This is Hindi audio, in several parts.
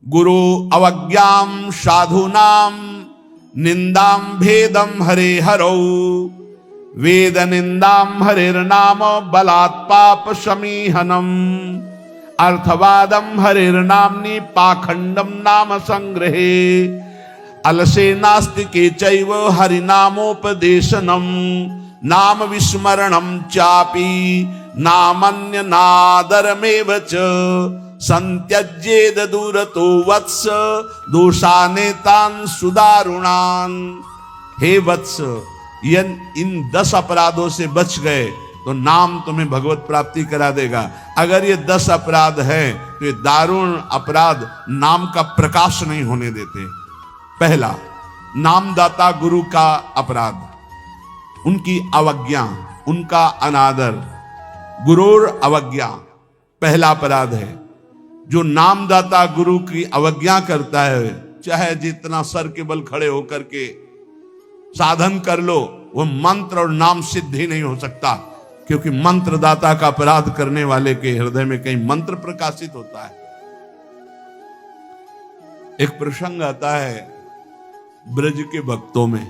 गुरु अवज्ञाम साधूनाम निंदाम भेदम हरे हरौ वेद निंदाम हरिर्नाम बलात् पाप समीहनम अर्थवादम हरिर्नाम्नि पाखंडम नाम संग्रहे अलसे नास्तिके चैव हरिनामोपदेशनम नाम विस्मरणम चापि नामन्य नादरमेव च संत्यज्येद दूरतो वत्स दोषानेतान सुदारुणान। हे वत्स, इन 10 अपराधों से बच गए तो नाम तुम्हें भगवत प्राप्ति करा देगा। अगर ये 10 अपराध है तो ये दारुण अपराध नाम का प्रकाश नहीं होने देते। पहला, नामदाता गुरु का अपराध, उनकी अवज्ञा, उनका अनादर। गुरुर अवज्ञा पहला अपराध है। जो नामदाता गुरु की अवज्ञा करता है, चाहे जितना सर के बल खड़े होकर के साधन कर लो, वो मंत्र और नाम सिद्ध ही नहीं हो सकता, क्योंकि मंत्रदाता का अपराध करने वाले के हृदय में कहीं मंत्र प्रकाशित होता है। एक प्रसंग आता है ब्रज के भक्तों में,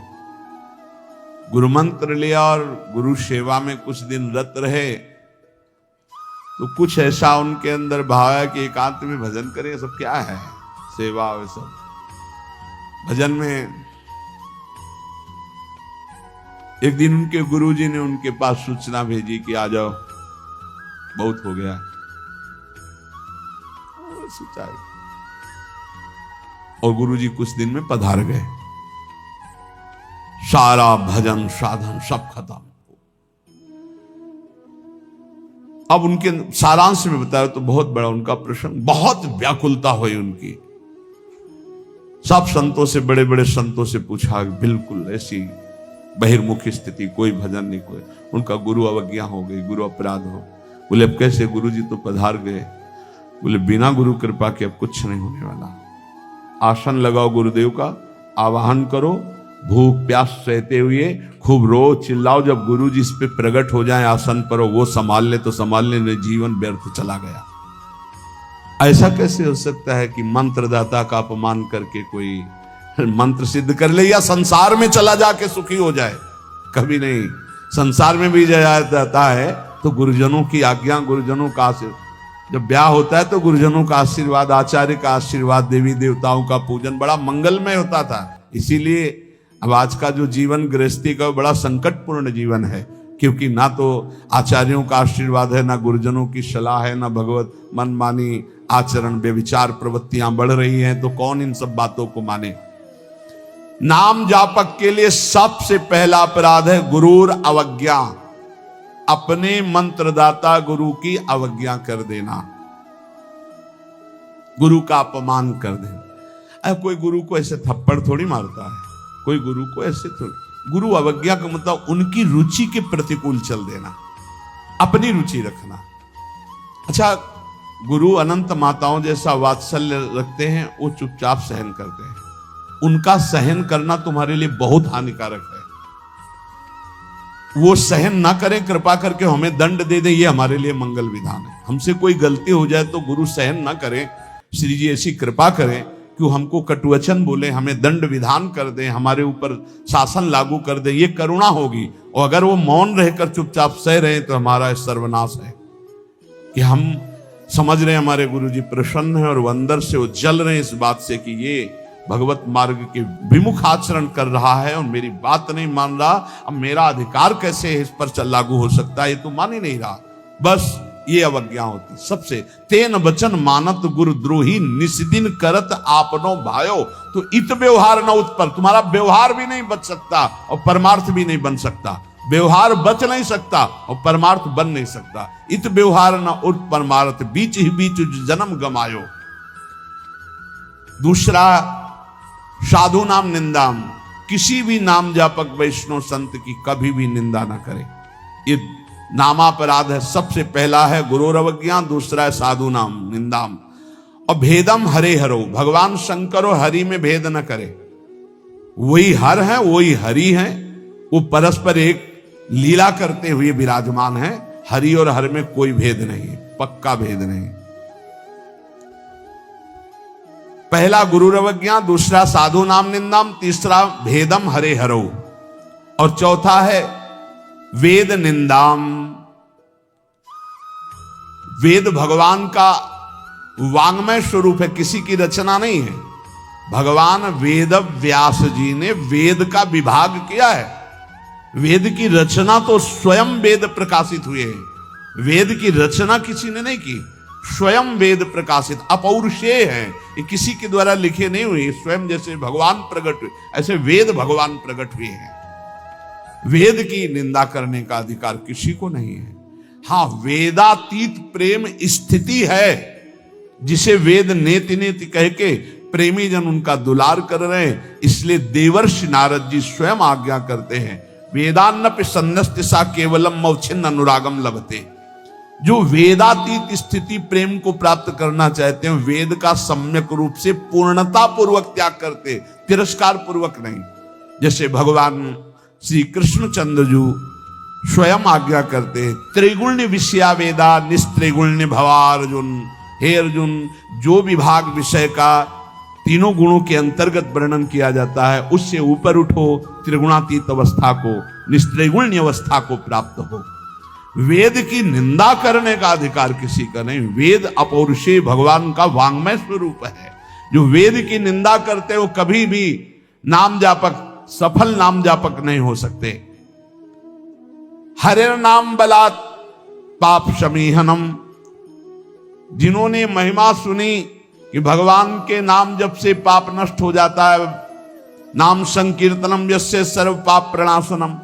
गुरु मंत्र लिया और गुरु सेवा में कुछ दिन रत रहे, तो कुछ ऐसा उनके अंदर भाव है कि एकांत में भजन करें। सब क्या है, सेवा और सब भजन में। एक दिन उनके गुरुजी ने उनके पास सूचना भेजी कि आ जाओ, बहुत हो गया। और गुरुजी कुछ दिन में पधार गए, सारा भजन साधन सब खत्म। अब उनके सारांश में बताया तो बहुत बड़ा उनका प्रसंग, बहुत व्याकुलता हुई उनकी। सब संतों से, बड़े बड़े संतों से पूछा, बिल्कुल ऐसी बहिर्मुखी स्थिति, कोई भजन नहीं, कोई। उनका गुरु अवज्ञा हो गई, गुरु अपराध हो। बोले अब कैसे? गुरु जी तो पधार गए। बोले बिना गुरु कृपा के अब कुछ नहीं होने वाला। आसन लगाओ गुरुदेव का, आवाहन करो, भूख प्यास सहते हुए खूब रो चिल्लाओ। जब गुरु जी इस पे प्रकट हो जाए आसन पर, वो संभाल ले तो संभाल ले, जीवन व्यर्थ चला गया। ऐसा कैसे हो सकता है कि मंत्रदाता का अपमान करके कोई मंत्र सिद्ध कर ले या संसार में चला जाके सुखी हो जाए? कभी नहीं। संसार में भी जाता है तो गुरुजनों की आज्ञा, गुरुजनों का आशीर्वाद। जब ब्याह होता है तो गुरुजनों का आशीर्वाद, आचार्य का आशीर्वाद, देवी देवताओं का पूजन बड़ा मंगलमय होता था। इसीलिए अब आज का जो जीवन गृहस्थी का बड़ा संकटपूर्ण जीवन है, क्योंकि ना तो आचार्यों का आशीर्वाद है, ना गुरुजनों की सलाह है, ना भगवत मनमानी आचरण, बेविचार प्रवृत्तियां बढ़ रही हैं, तो कौन इन सब बातों को माने। नाम जापक के लिए सबसे पहला अपराध है गुरुर अवज्ञा, अपने मंत्रदाता गुरु की अवज्ञा कर देना, गुरु का अपमान कर देना। कोई गुरु को ऐसे थप्पड़ थोड़ी मारता है, कोई गुरु को ऐसे थोड़ी। गुरु अवज्ञा का मतलब उनकी रुचि के प्रतिकूल चल देना, अपनी रुचि रखना। अच्छा, गुरु अनंत माताओं जैसा वात्सल्य रखते हैं, वो चुपचाप सहन करते हैं। उनका सहन करना तुम्हारे लिए बहुत हानिकारक है। वो सहन ना करें, कृपा करके हमें दंड दे दे, ये हमारे लिए मंगल विधान है। हमसे कोई गलती हो जाए तो गुरु सहन ना करें, श्री जी ऐसी कृपा करें कि हमको कटुवचन बोले, हमें दंड विधान कर दें, हमारे ऊपर शासन लागू कर दें, ये करुणा होगी। और अगर वो मौन रहकर चुपचाप सह रहे तो हमारा सर्वनाश है। कि हम समझ रहे हैं हमारे गुरु जी प्रसन्न है और वो अंदर से वो जल रहे हैं इस बात से कि ये भगवत मार्ग के विमुख आचरण कर रहा है और मेरी बात नहीं मान रहा, अब मेरा अधिकार कैसे इस पर लागू हो सकता है, ये तो मान ही नहीं रहा। बस ये अवज्ञा होती सबसे। तेन वचन मानत गुरु द्रोही निस्दिन करत आपनो भायो। तो इत व्यवहार न उत्पन्न, तुम्हारा व्यवहार भी नहीं बच सकता और परमार्थ भी नहीं बन सकता। व्यवहार बच नहीं सकता और परमार्थ बन नहीं सकता। इत व्यवहार न उत परमार्थ, बीच ही बीच जन्म गमायो। दूसरा, साधु नाम निंदाम, किसी भी नाम जापक वैष्णव संत की कभी भी निंदा ना करे। ये नामापराध है। सबसे पहला है गुरुर अवज्ञा, दूसरा है साधु नाम निंदाम। और भेदम हरे हरो, भगवान शंकर और हरि में भेद न करे। वही हर है, वही हरि है, वो परस्पर एक लीला करते हुए विराजमान है। हरि और हर में कोई भेद नहीं, पक्का भेद नहीं। पहला गुरुरवज्ञा, दूसरा साधु नाम निंदाम, तीसरा भेदम हरे हरो, और चौथा है वेद निंदाम। वेद भगवान का वांग्मय स्वरूप है, किसी की रचना नहीं है। भगवान वेद व्यास जी ने वेद का विभाग किया है। वेद की रचना तो स्वयं वेद प्रकाशित हुए हैं। वेद की रचना किसी ने नहीं की, स्वयं वेद प्रकाशित अपौरुषेय हैं। ये किसी के द्वारा लिखे नहीं हुए, स्वयं जैसे भगवान प्रकट हुए ऐसे वेद भगवान प्रकट हुए हैं। वेद की निंदा करने का अधिकार किसी को नहीं है। हाँ, वेदातीत प्रेम स्थिति है, जिसे वेद नेति नेति कह के प्रेमी जन उनका दुलार कर रहे हैं। इसलिए देवर्षि नारद जी स्वयं आज्ञा करते हैं, वेदान्नपि सन्नस्ति सा केवलम मौछिन्न अनुरागम लभते। जो वेदातीत स्थिति प्रेम को प्राप्त करना चाहते हैं, वेद का सम्यक रूप से पूर्णता पूर्वक त्याग करते, तिरस्कार पूर्वक नहीं। जैसे भगवान श्री कृष्णचंद्र जी स्वयं आज्ञा करते, त्रिगुण्य विषया वेदा निस्त्रिगुण्य भवा अर्जुन। हे अर्जुन, जो विभाग विषय का तीनों गुणों के अंतर्गत वर्णन किया जाता है, उससे ऊपर उठो, त्रिगुणातीत अवस्था को, निस्त्रिगुण्य अवस्था को प्राप्त हो। वेद की निंदा करने का अधिकार किसी का नहीं। वेद अपौरुषेय भगवान का वांग्मय स्वरूप है। जो वेद की निंदा करते हो कभी भी नाम जापक, सफल नाम जापक नहीं हो सकते। हरिर नाम बलात् पाप शमीहनम। जिन्होंने महिमा सुनी कि भगवान के नाम जप से पाप नष्ट हो जाता है, नाम संकीर्तनम यस्य सर्व पाप प्रणाशनम,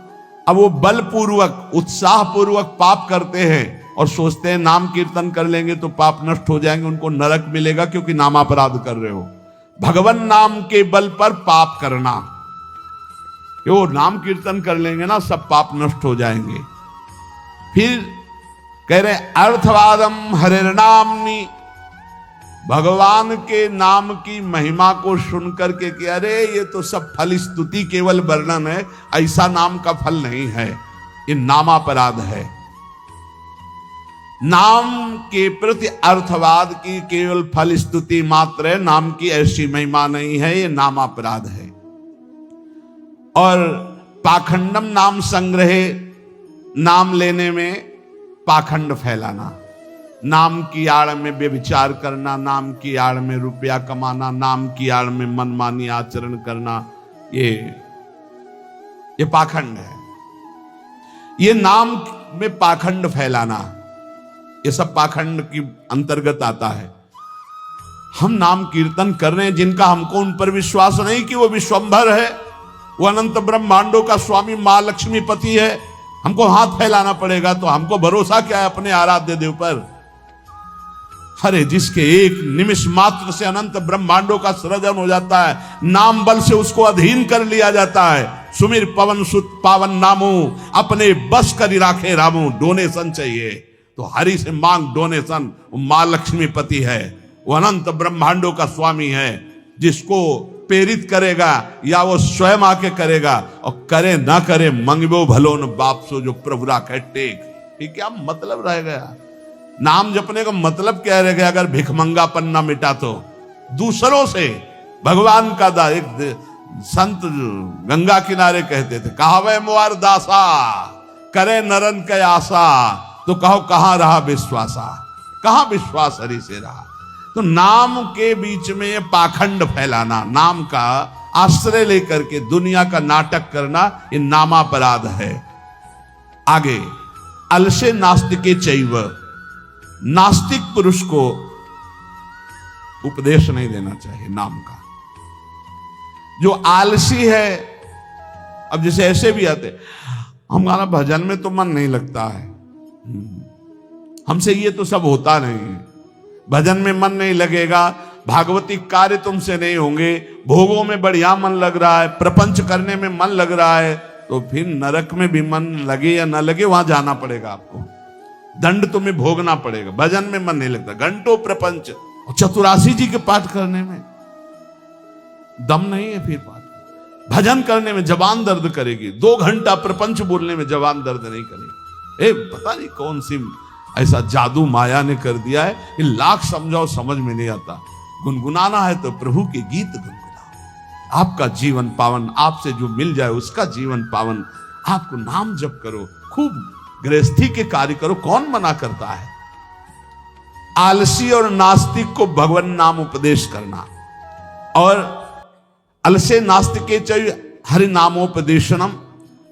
अब वो बलपूर्वक उत्साह पूर्वक पाप करते हैं और सोचते हैं नाम कीर्तन कर लेंगे तो पाप नष्ट हो जाएंगे, उनको नरक मिलेगा क्योंकि नामापराध कर रहे हो। भगवान नाम के बल पर पाप करना, वो नाम कीर्तन कर लेंगे ना सब पाप नष्ट हो जाएंगे। फिर कह रहे अर्थवादम हरिर्नामनि, भगवान के नाम की महिमा को सुनकर के कि अरे ये तो सब फल स्तुति केवल वर्णन है, ऐसा नाम का फल नहीं है, ये नामापराध है। नाम के प्रति अर्थवाद की केवल फल स्तुति मात्र है, नाम की ऐसी महिमा नहीं है, ये नामापराध है। और पाखंडम नाम संग्रहे, नाम लेने में पाखंड फैलाना, नाम की आड़ में व्यभिचार करना, नाम की आड़ में रुपया कमाना, नाम की आड़ में मनमानी आचरण करना, ये पाखंड है। ये नाम में पाखंड फैलाना, ये सब पाखंड की अंतर्गत आता है। हम नाम कीर्तन कर रहे हैं, जिनका हमको उन पर विश्वास नहीं कि वो विश्वंभर है, वो अनंत ब्रह्मांडों का स्वामी मां लक्ष्मी पति है, हमको हाथ फैलाना पड़ेगा। तो हमको भरोसा क्या है अपने आराध्य देव पर? अरे जिसके एक निमिष मात्र से अनंत ब्रह्मांडों का सृजन हो जाता है, नाम बल से उसको अधीन कर लिया जाता है। सुमिर पवन सुत पावन नामो, अपने बस कर राखे रामो। डोनेशन चाहिए तो हरि से मांग डोनेशन। वो मां लक्ष्मी पति है, वो अनंत ब्रह्मांडों का स्वामी है। जिसको प्रेरित करेगा या वो स्वयं आके करेगा, और करे ना करे मंगबो भलो न बाप सो, जो प्रभु राखे टेक। ये क्या मतलब रह गया? नाम जपने का मतलब क्या रह गया? अगर भिखमंगापन ना मिटा तो दूसरों से भगवान का दा। एक संत गंगा किनारे कहते थे, कहावे मुआर दासा करे नरन के आशा, तो कहो कहां रहा विश्वासा, कहां विश्वास हरि से रहा। तो नाम के बीच में ये पाखंड फैलाना, नाम का आश्रय लेकर के दुनिया का नाटक करना, ये नामापराध है। आगे अलसे नास्तिके चैव, नास्तिक पुरुष को उपदेश नहीं देना चाहिए नाम का। जो आलसी है, अब जैसे ऐसे भी आते, हमारा भजन में तो मन नहीं लगता है, हमसे ये तो सब होता नहीं है, भजन में मन नहीं लगेगा, भागवती कार्य तुमसे नहीं होंगे, भोगों में बढ़िया मन लग रहा है, प्रपंच करने में मन लग रहा है, तो फिर नरक में भी मन लगे या ना लगे वहां जाना पड़ेगा आपको, दंड तुम्हें भोगना पड़ेगा। भजन में मन नहीं लगता, घंटों प्रपंच, चतुरासी जी के पाठ करने में दम नहीं है, फिर पाठ भजन करने में जबान दर्द करेगी, 2 घंटा प्रपंच बोलने में जबान दर्द नहीं करेगी। पता नहीं कौन सी ऐसा जादू माया ने कर दिया है कि लाख समझाओ समझ में नहीं आता। गुनगुनाना है तो प्रभु के गीत गुनगुनाओ। आपका जीवन पावन, आपसे जो मिल जाए उसका जीवन पावन। आपको नाम जप करो, खूब गृहस्थी के कार्य करो, कौन मना करता है। आलसी और नास्तिक को भगवान नाम उपदेश करना, और अलसे नास्तिके च हरि नामोपदेशनम,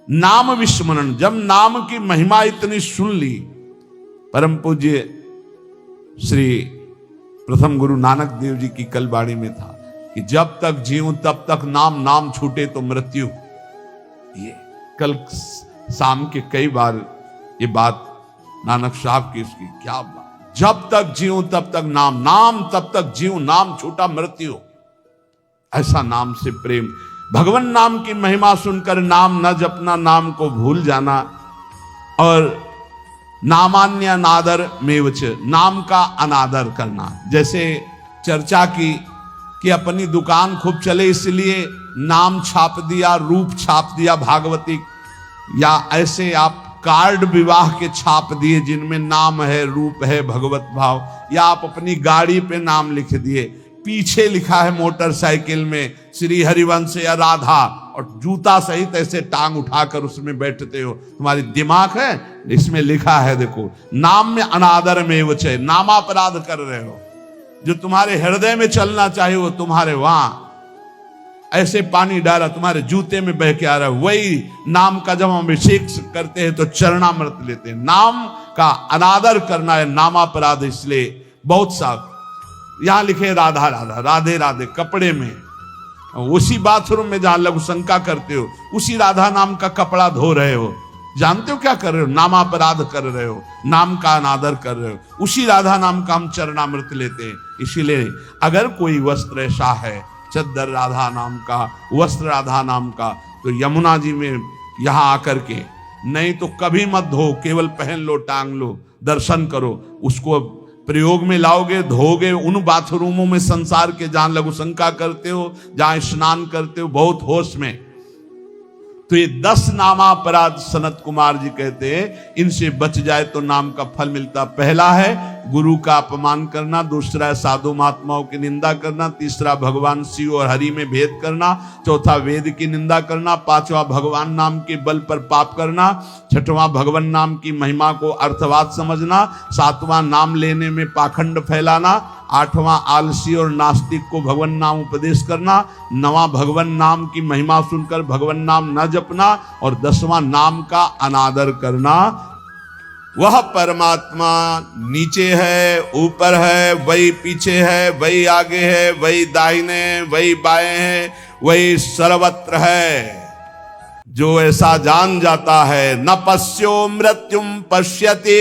नाम विस्मरण। जब नाम की महिमा इतनी सुन ली, परम पूज्य श्री प्रथम गुरु नानक देव जी की कल बाणी में था कि जब तक जीऊं तब तक नाम, नाम छूटे तो मृत्यु। ये कल शाम के कई बार ये बात नानक साहब की, इसकी क्या बात, जब तक जीऊं तब तक नाम, नाम तब तक जीऊं, नाम छूटा मृत्यु। ऐसा नाम से प्रेम, भगवान नाम की महिमा सुनकर नाम न जपना, नाम को भूल जाना, और नामान्य अनादर मेवच, नाम का अनादर करना। जैसे चर्चा की कि अपनी दुकान खूब चले इसलिए नाम छाप दिया, रूप छाप दिया भागवतिक, या ऐसे आप कार्ड विवाह के छाप दिए जिनमें नाम है, रूप है, भगवत भाव, या आप अपनी गाड़ी पे नाम लिख दिए, पीछे लिखा है मोटरसाइकिल में श्री हरिवंश या राधा, और जूता सहित ऐसे टांग उठाकर उसमें बैठते हो। तुम्हारी दिमाग है, इसमें लिखा है देखो, नाम में अनादर में वचे, नामापराध कर रहे हो। जो तुम्हारे हृदय में चलना चाहिए वो तुम्हारे वहां ऐसे पानी डाला, तुम्हारे जूते में बह के आ रहा है। वही नाम का जब हम अभिषेक करते हैं तो चरणामृत लेते हैं। नाम का अनादर करना है नामापराध। इसलिए बहुत सा यहां लिखे राधा राधा, राधे राधे कपड़े में, उसी बाथरूम में जहां लघु शंका करते हो उसी राधा नाम का कपड़ा धो रहे हो। जानते हो क्या कर रहे हो? नामापराध कर रहे हो, नाम का अनादर कर रहे हो। उसी राधा नाम का हम चरणामृत लेते हैं। इसीलिए अगर कोई वस्त्र ऐसा है, चद्दर राधा नाम का, वस्त्र राधा नाम का, तो यमुना जी में यहां आकर के, नहीं तो कभी मत धो, केवल पहन लो, टांग लो, दर्शन करो, उसको प्रयोग में लाओगे, धोगे उन बाथरूमों में संसार के जहां लघु शंका करते हो, जहां स्नान करते हो बहुत होश में। तो ये 10 नामापराध सनत कुमार जी कहते हैं, इनसे बच जाए तो नाम का फल मिलता। पहला है गुरु का अपमान करना, दूसरा है साधु महात्माओं की निंदा करना, तीसरा भगवान शिव और हरि में भेद करना, चौथा वेद की निंदा करना, पांचवा भगवान नाम के बल पर पाप करना, छठवां भगवान नाम की महिमा को अर्थवाद समझना, सातवां नाम लेने में पाखंड फैलाना, आठवां आलसी और नास्तिक को भगवान नाम उपदेश करना, नवां भगवान नाम की महिमा सुनकर भगवान नाम न जपना, और 10वां नाम का अनादर करना। वह परमात्मा नीचे है, ऊपर है, वही पीछे है, वही आगे है, वही दाहिने, वही बाएं है, वही सर्वत्र है। जो ऐसा जान जाता है, न पश्यो मृत्युम पश्यति,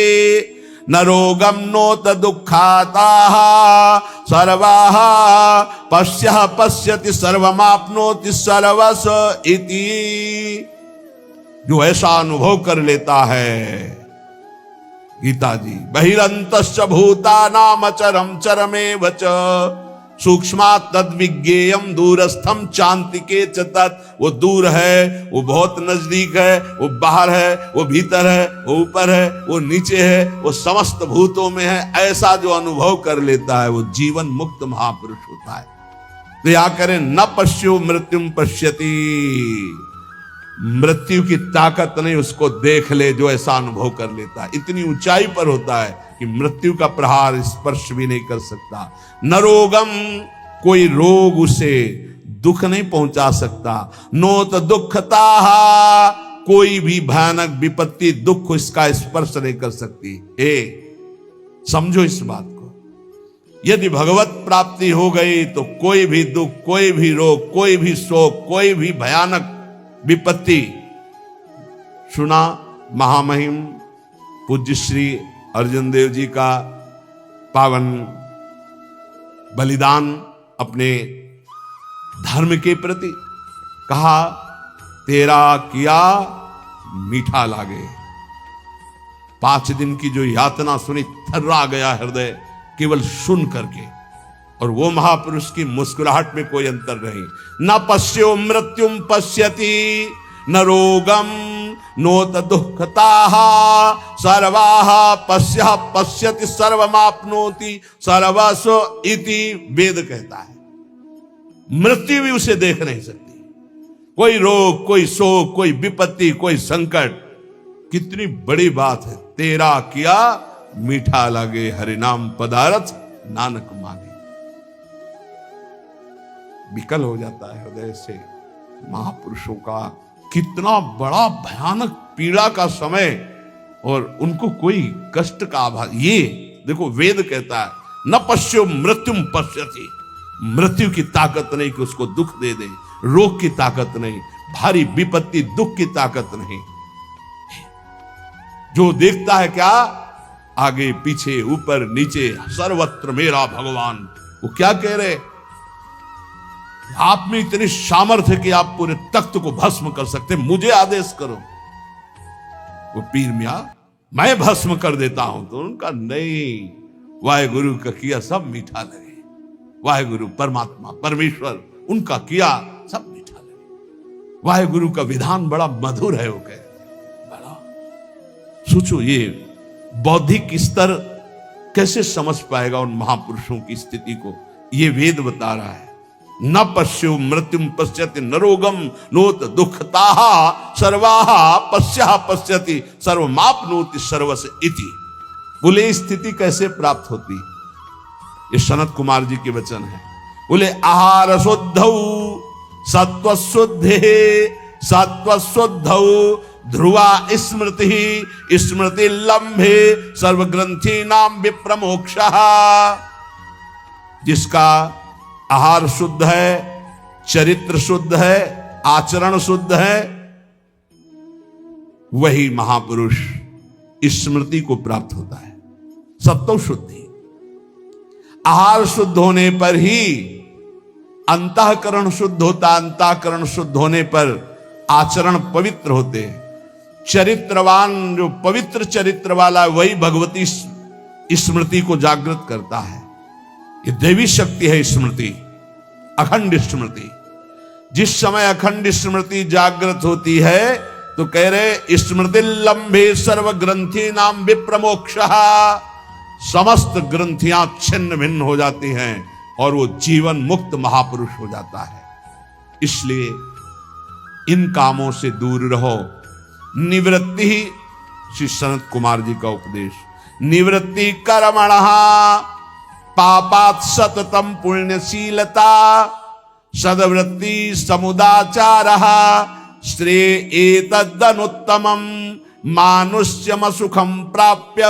न रोगम नोत दुखाताः, सर्वाः पश्यः पश्यति सर्वमाप्नोति सर्वस इति। जो ऐसा अनुभव कर लेता है, गीता जी, बहिरंतश्च भूतानाम अचरम चरमेव च, सूक्ष्मात् तद्विज्ञेयम् दूरस्थम चान्तिके च तत्। वो दूर है, वो बहुत नजदीक है, वो बाहर है, वो भीतर है, वो ऊपर है, वो नीचे है, वो समस्त भूतों में है। ऐसा जो अनुभव कर लेता है वो जीवन मुक्त महापुरुष होता है। तो या करें, न पश्यो मृत्युम पश्यति, मृत्यु की ताकत नहीं, उसको देख ले जो ऐसा अनुभव कर लेता है। इतनी ऊंचाई पर होता है कि मृत्यु का प्रहार स्पर्श भी नहीं कर सकता। न रोगम, कोई रोग उसे दुख नहीं पहुंचा सकता। नोत दुखता, कोई भी भयानक विपत्ति दुख इसका स्पर्श नहीं कर सकती। समझो इस बात को। यदि भगवत प्राप्ति हो गई तो कोई भी दुख, कोई भी रोग, कोई भी शोक, कोई भी भयानक विपत्ति। सुना महामहिम पूज्य श्री अर्जुन देव जी का पावन बलिदान अपने धर्म के प्रति, कहा तेरा किया मीठा लागे। 5 दिन की जो यातना सुनी, थर्रा गया हृदय केवल सुन करके। और वो महापुरुष की मुस्कुराहट में कोई अंतर नहीं। न पश्यो मृत्युम पश्यति, न रोगम नोत दुःखताः सर्वाः पश्यः पश्यति सर्वमाप्नोति सर्वस्व इति वेद कहता है। मृत्यु भी उसे देख नहीं सकती। कोई रोग, कोई शोक, कोई विपत्ति, कोई संकट, कितनी बड़ी बात है। तेरा किया मीठा लगे, हरिनाम पदारथ नानक मांगे। विकल हो जाता है हृदय से महापुरुषों का कितना बड़ा भयानक पीड़ा का समय, और उनको कोई कष्ट का आभास। ये देखो वेद कहता है न पश्यो मृत्युम पश्यति, मृत्यु की ताकत नहीं कि उसको दुख दे दे, रोग की ताकत नहीं, भारी विपत्ति दुख की ताकत नहीं। जो देखता है क्या, आगे पीछे ऊपर नीचे सर्वत्र मेरा भगवान। वो क्या कह रहे, आप में इतनी सामर्थ्य कि आप पूरे तख्त को भस्म कर सकते, मुझे आदेश करो। वो पीर मियां मैं भस्म कर देता हूं, तो उनका नहीं, वाहेगुरु का किया सब मीठा लगे। वाहेगुरु परमात्मा परमेश्वर उनका किया सब मीठा लगे। वाहेगुरु का विधान बड़ा मधुर है। वो कहे बड़ा, सोचो ये बौद्धिक स्तर कैसे समझ पाएगा उन महापुरुषों की स्थिति को। ये वेद बता रहा है न पश्यो मृत्युम पश्यति न रोगम नोत दुःखताः सर्वाः पश्यः पश्यति सर्वमाप्नोति सर्वस्य इति। बोले स्थिति कैसे प्राप्त होती, ये सनत कुमार जी के वचन है। बोले आहार शुद्धौ सत्व शुद्धे सत्व शुद्धौ ध्रुवा स्मृति स्मृति लंबे सर्वग्रंथि नाम विप्रमोक्षः। जिसका आहार शुद्ध है, चरित्र शुद्ध है, आचरण शुद्ध है, वही महापुरुष स्मृति को प्राप्त होता है। सत्व शुद्धि, आहार शुद्ध होने पर ही अंतःकरण शुद्ध होता, अंतःकरण शुद्ध होने पर आचरण पवित्र होते हैं। चरित्रवान जो पवित्र चरित्र वाला वही भगवती स्मृति को जागृत करता है। ये देवी शक्ति है स्मृति, अखंड स्मृति। जिस समय अखंड स्मृति जागृत होती है तो कह रहे स्मृति लंबे सर्व ग्रंथि नाम विप्रमोक्षः। समस्त ग्रंथियां छिन्न भिन्न हो जाती हैं और वो जीवन मुक्त महापुरुष हो जाता है। इसलिए इन कामों से दूर रहो। निवृत्ति ही श्री सनत कुमार जी का उपदेश, निवृत्ति कर्मणः पापात् सततम पुण्यशीलता सदवृत्ति समुदाचारः श्रेय एतदनुत्तमं मानुष्यम सुखम प्राप्य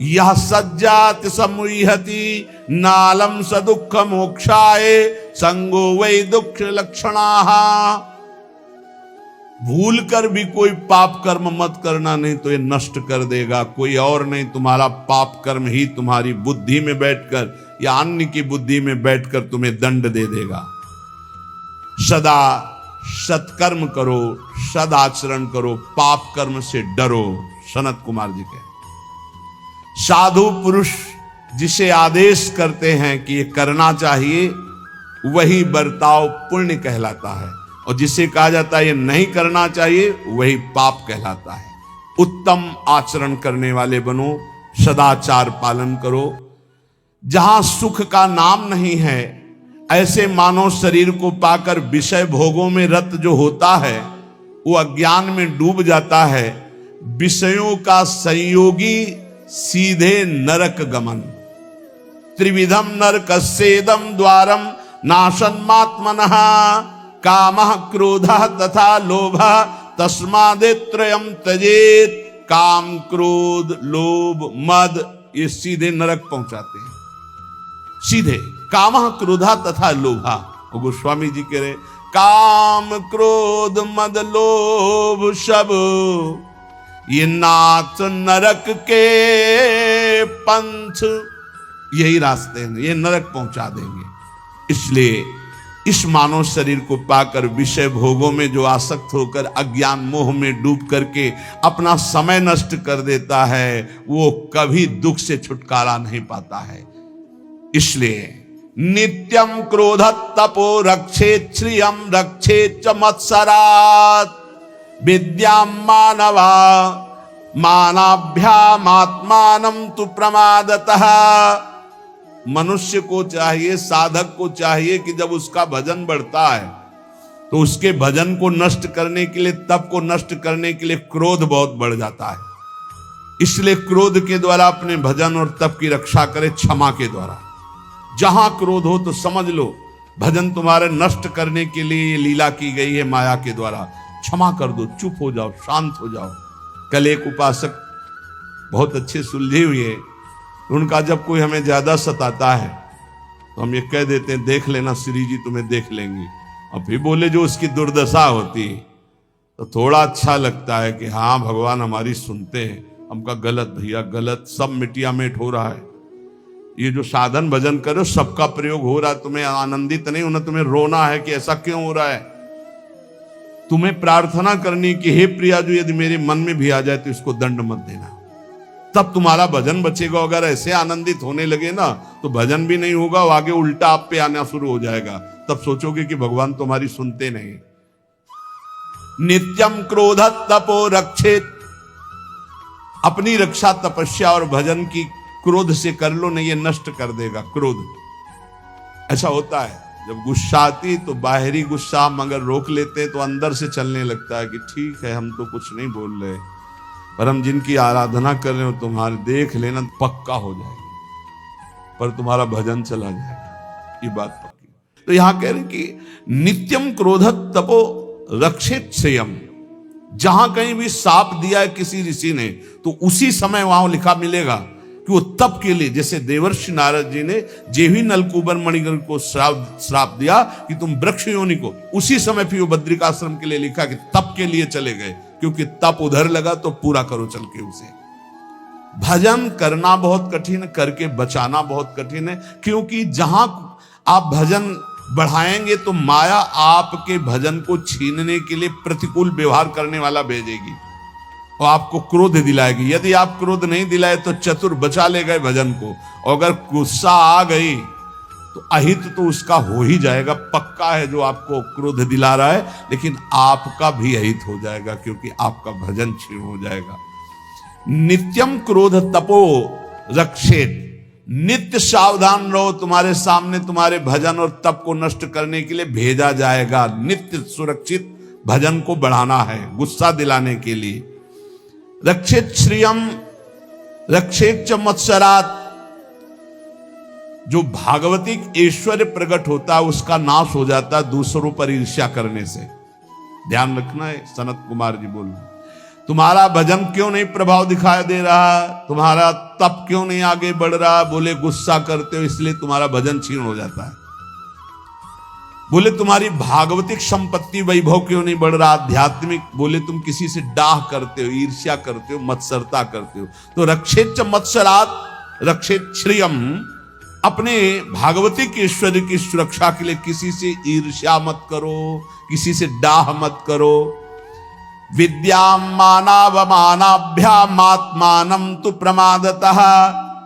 यह सज्जाति समुह्यति नालम स दुःख मोक्षाय संगो वै दुःख लक्षणाः। भूल कर भी कोई पाप कर्म मत करना, नहीं तो ये नष्ट कर देगा। कोई और नहीं, तुम्हारा पाप कर्म ही तुम्हारी बुद्धि में बैठकर या अन्य की बुद्धि में बैठकर तुम्हें दंड दे देगा। सदा सत्कर्म करो, सदाचरण करो, पाप कर्म से डरो। सनत कुमार जी के साधु पुरुष जिसे आदेश करते हैं कि ये करना चाहिए, वही बर्ताव पुण्य कहलाता है, और जिसे कहा जाता है ये नहीं करना चाहिए, वही पाप कहलाता है। उत्तम आचरण करने वाले बनो, सदाचार पालन करो। जहां सुख का नाम नहीं है, ऐसे मानव शरीर को पाकर विषय भोगों में रत जो होता है, वो अज्ञान में डूब जाता है। विषयों का संयोगी सीधे नरक गमन। त्रिविधम नरकस्येदम द्वारम नाशन्मात्मनः कामः क्रोधः तथा लोभः तस्मादेत्रयम् त्यजेत्। काम, क्रोध, लोभ, मद ये सीधे नरक पहुंचाते हैं। सीधे कामः क्रोधः तथा लोभः। और गोस्वामी जी कह रहे काम क्रोध मद लोभ सब ये नाथ नरक के पंथ। यही रास्ते हैं, ये नरक पहुंचा देंगे। इसलिए इस मानव शरीर को पाकर विषय भोगों में जो आसक्त होकर अज्ञान मोह में डूब करके अपना समय नष्ट कर देता है, वो कभी दुख से छुटकारा नहीं पाता है। इसलिए नित्यम क्रोध तपो रक्षेत श्रियम रक्षेत च मत्सरात्। विद्याम मानवा मानाभ्यामात्मानं तु प्रमादतः। मनुष्य को चाहिए, साधक को चाहिए कि जब उसका भजन बढ़ता है तो उसके भजन को नष्ट करने के लिए, तप को नष्ट करने के लिए क्रोध बहुत बढ़ जाता है। इसलिए क्रोध के द्वारा अपने भजन और तप की रक्षा करे, क्षमा के द्वारा। जहां क्रोध हो तो समझ लो भजन तुम्हारे नष्ट करने के लिए ये लीला की गई है माया के द्वारा। क्षमा कर दो, चुप हो जाओ, शांत हो जाओ। कल एक उपासक बहुत अच्छे सुलझे हुए, उनका जब कोई हमें ज्यादा सताता है तो हम ये कह देते हैं, देख लेना श्री जी तुम्हें देख लेंगे। और फिर बोले जो उसकी दुर्दशा होती तो थोड़ा अच्छा लगता है कि हाँ भगवान हमारी सुनते हैं। हमका गलत भैया गलत, सब मिटिया मेट हो रहा है। ये जो साधन भजन करो सबका प्रयोग हो रहा है, तुम्हें आनंदित नहीं होना, तुम्हें रोना है कि ऐसा क्यों हो रहा है। तुम्हें प्रार्थना करनी कि हे प्रिया जो यदि मेरे मन में भी आ जाए तो इसको दंड मत देना, तब तुम्हारा भजन बचेगा। अगर ऐसे आनंदित होने लगे ना तो भजन भी नहीं होगा, आगे उल्टा आप पे आना शुरू हो जाएगा। तब सोचोगे कि भगवान तुम्हारी सुनते नहीं। नित्यम क्रोध तपो रक्षेत, अपनी रक्षा तपस्या और भजन की क्रोध से कर लो, नहीं ये नष्ट कर देगा क्रोध। ऐसा होता है जब गुस्सा आती तो बाहरी गुस्सा हम अगर रोक लेते तो अंदर से चलने लगता है कि ठीक है हम तो कुछ नहीं बोल रहे, पर हम जिनकी आराधना कर रहे हो तुम्हारे देख लेना पक्का हो जाएगी, पर तुम्हारा भजन चला जाएगा, ये बात पक्की। तो यहां कह रहे कि नित्यम क्रोध तपो रक्षित संयम। जहां कहीं भी साप दिया है किसी ऋषि ने तो उसी समय वहां लिखा मिलेगा कि वो तप के लिए, जैसे देवर्षि नारद जी ने जेवी नलकूबर मणिग्रह को श्राप दिया कि तुम वृक्ष योनि को, उसी समय फिर वो बद्रिकाश्रम के लिए लिखा कि तप के लिए चले गए, क्योंकि तप उधर लगा तो पूरा करो चल के उसे। भजन करना बहुत कठिन है, करके बचाना बहुत कठिन है, क्योंकि जहां आप भजन बढ़ाएंगे तो माया आपके भजन को छीनने के लिए प्रतिकूल व्यवहार करने वाला भेजेगी और आपको क्रोध दिलाएगी। यदि आप क्रोध नहीं दिलाए तो चतुर बचा ले गए भजन को, और अगर गुस्सा आ गई तो अहित तो उसका हो ही जाएगा, पक्का है जो आपको क्रोध दिला रहा है, लेकिन आपका भी अहित हो जाएगा क्योंकि आपका भजन क्षीण हो जाएगा। नित्यम क्रोध तपो रक्षेत, नित्य सावधान रहो, तुम्हारे सामने तुम्हारे भजन और तप को नष्ट करने के लिए भेजा जाएगा। नित्य सुरक्षित भजन को बढ़ाना है, गुस्सा दिलाने के लिए। रक्षित श्रियम रक्षेत च मत्सरात, जो भागवतिक ऐश्वर्य प्रकट होता है उसका नाश हो जाता है दूसरों पर ईर्ष्या करने से। ध्यान रखना है। सनत कुमार जी बोल रहे तुम्हारा भजन क्यों नहीं प्रभाव दिखाई दे रहा, तुम्हारा तप क्यों नहीं आगे बढ़ रहा, बोले गुस्सा करते हो इसलिए तुम्हारा भजन क्षीण हो जाता है। बोले तुम्हारी भागवतिक संपत्ति वैभव क्यों नहीं बढ़ रहा, आध्यात्मिक, बोले तुम किसी से डाह करते हो, ईर्ष्या करते हो, मत्सरता करते हो। तो रक्षेत च मत्सरात रक्षेत श्रियम, अपने भागवतिक ऐश्वर्य की सुरक्षा के लिए किसी से ईर्ष्या मत करो, किसी से डाह मत करो। विद्याम मानावमानाभ्यामात्मानं तु प्रमादतः,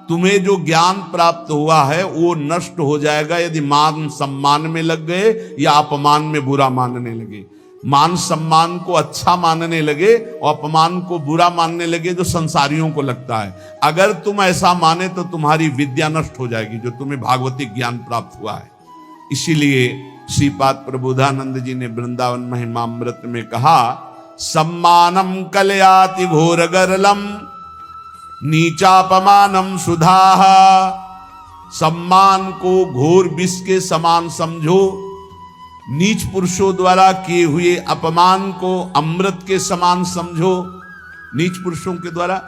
तुम्हें जो ज्ञान प्राप्त हुआ है वो नष्ट हो जाएगा यदि मान सम्मान में लग गए या अपमान में बुरा मानने लगे। मान सम्मान को अच्छा मानने लगे और अपमान को बुरा मानने लगे जो संसारियों को लगता है। अगर तुम ऐसा माने तो तुम्हारी विद्या नष्ट हो जाएगी जो तुम्हें भागवतिक ज्ञान प्राप्त हुआ है। इसीलिए श्रीपाद प्रबोधानंद जी ने वृंदावन महिमामृत में कहा, सम्मानम कलयाति घोर गरलम नीचापमानम सुधाः, सम्मान को घोर विष के समान समझो, नीच पुरुषों द्वारा किए हुए अपमान को अमृत के समान समझो। नीच पुरुषों के द्वारा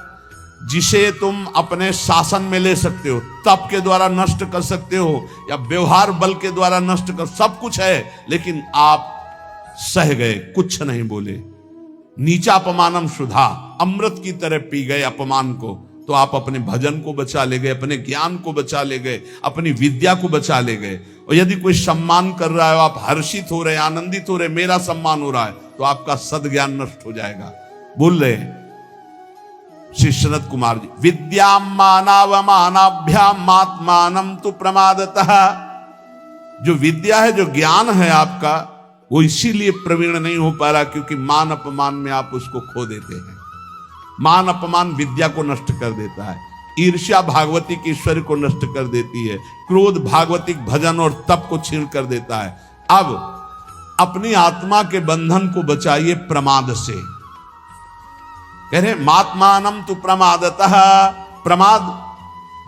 जिसे तुम अपने शासन में ले सकते हो, तप के द्वारा नष्ट कर सकते हो या व्यवहार बल के द्वारा नष्ट कर, सब कुछ है, लेकिन आप सह गए, कुछ नहीं बोले। नीचा अपमानम सुधा, अमृत की तरह पी गए अपमान को, तो आप अपने भजन को बचा ले गए, अपने ज्ञान को बचा ले गए, अपनी विद्या को बचा ले गए। और यदि कोई सम्मान कर रहा है, आप हर्षित हो रहे, आनंदित हो रहे, मेरा सम्मान हो रहा है, तो आपका सद्ज्ञान नष्ट हो जाएगा। बोल रहे श्री सनत कुमार जी, विद्याम मानावमानाभ्याम आत्मानं तु प्रमादतः, जो विद्या है, जो ज्ञान है आपका, वो इसीलिए प्रवीण नहीं हो पा रहा क्योंकि मान अपमान में आप उसको खो देते हैं। मान अपमान विद्या को नष्ट कर देता है, ईर्ष्या भागवतिक ईश्वर को नष्ट कर देती है, क्रोध भागवतिक भजन और तप को छीन कर देता है। अब अपनी आत्मा के बंधन को बचाइए प्रमाद से। कह रहे मात्मानम तु प्रमादतः, प्रमाद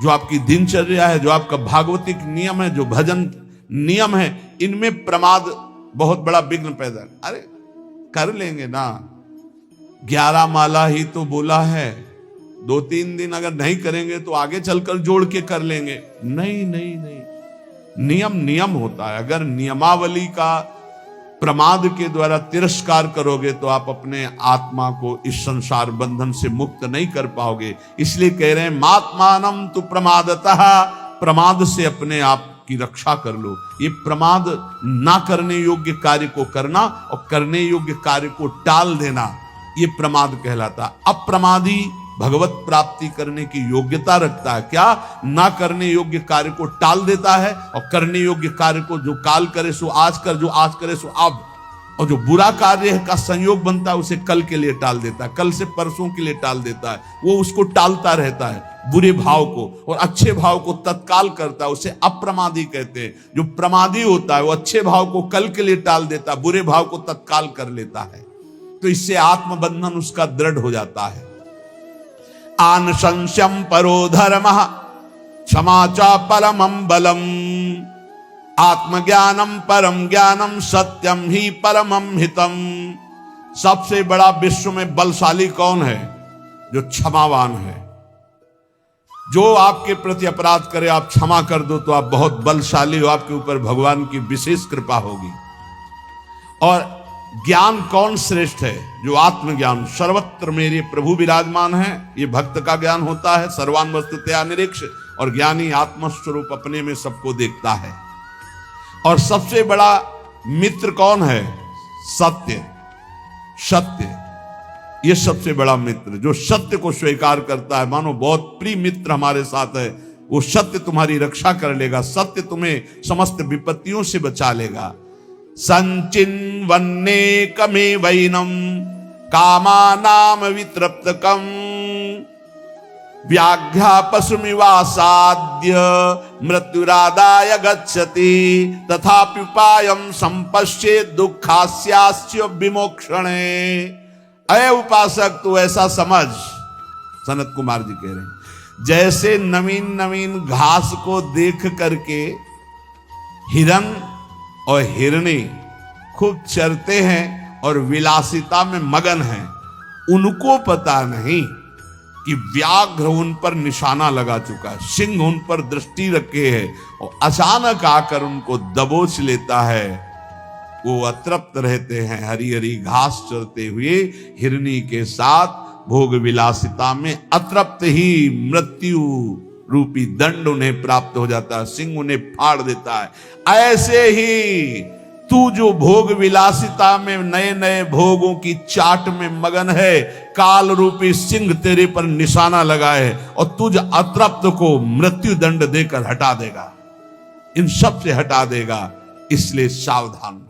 जो आपकी दिनचर्या है, जो आपका भागवतिक नियम है, जो भजन नियम है, इनमें प्रमाद बहुत बड़ा विघ्न पैदा। अरे कर लेंगे ना, 11 माला ही तो बोला है, 2-3 दिन अगर नहीं करेंगे तो आगे चलकर जोड़ के कर लेंगे। नहीं नहीं नहीं, नियम नियम होता है। अगर नियमावली का प्रमाद के द्वारा तिरस्कार करोगे तो आप अपने आत्मा को इस संसार बंधन से मुक्त नहीं कर पाओगे। इसलिए कह रहे हैं मात्मानम तु प्रमादतः, प्रमाद से अपने आप की रक्षा कर लो। ये प्रमाद ना करने योग्य कार्य को करना और करने योग्य कार्य को टाल देना, ये प्रमाद कहलाता। अप्रमादी भगवत प्राप्ति करने की योग्यता रखता है। क्या? ना करने योग्य कार्य को टाल देता है और करने योग्य कार्य को जो काल करे सो आज कर, जो आज करे सो अब, और जो बुरा कार्य का संयोग बनता है उसे कल के लिए टाल देता है, कल से परसों के लिए टाल देता है। वो उसको टालता रहता है बुरे भाव को, और अच्छे भाव को तत्काल करता है, उसे अप्रमादी कहते हैं। जो प्रमादी होता है वो अच्छे भाव को कल के लिए टाल देता है, बुरे भाव को तत्काल कर लेता है। तो इससे आत्मबंधन उसका दृढ़ हो जाता है। आनशंस्यम परो धर्मः क्षमा च परमं बलम्, आत्मज्ञानम परम ज्ञानम सत्यम ही परमं हितम। सबसे बड़ा विश्व में बलशाली कौन है? जो क्षमावान है। जो आपके प्रति अपराध करे आप क्षमा कर दो तो आप बहुत बलशाली हो, आपके ऊपर भगवान की विशेष कृपा होगी। और ज्ञान कौन श्रेष्ठ है? जो आत्मज्ञान, सर्वत्र मेरे प्रभु विराजमान है, ये भक्त का ज्ञान होता है। सर्वान वस्तुतया निरीक्ष, और ज्ञानी आत्मस्वरूप अपने में सबको देखता है। और सबसे बड़ा मित्र कौन है? सत्य। सत्य ये सबसे बड़ा मित्र, जो सत्य को स्वीकार करता है। मानो बहुत प्रिय मित्र हमारे साथ है, वो सत्य तुम्हारी रक्षा कर लेगा, सत्य तुम्हें समस्त विपत्तियों से बचा लेगा। संचिन्वन्ने कमे वैनम कामानाम वितृप्तकम व्याघ्या पशुमिवासाद्य मृत्युरादाय गच्छति तथाप्युपायं संपश्ये दुःखास्यास्य विमोक्षणे। अय उपासक तू ऐसा समझ, सनत कुमार जी कह रहे हैं, जैसे नवीन नवीन घास को देख करके हिरन और हिरनी खूब चरते हैं और विलासिता में मगन हैं, उनको पता नहीं कि व्याघ्र उन पर निशाना लगा चुका है, सिंह उन पर दृष्टि रखे है और अचानक आकर उनको दबोच लेता है। वो अतृप्त रहते हैं, हरी हरी घास चरते हुए हिरनी के साथ भोग विलासिता में अतृप्त ही मृत्यु रूपी दंड उन्हें प्राप्त हो जाता है, सिंह उन्हें फाड़ देता है। ऐसे ही तू जो भोग विलासिता में नए नए भोगों की चाट में मगन है, काल रूपी सिंह तेरे पर निशाना लगाए और तुझ अतृप्त को मृत्यु दंड देकर हटा देगा, इन सब से हटा देगा। इसलिए सावधान।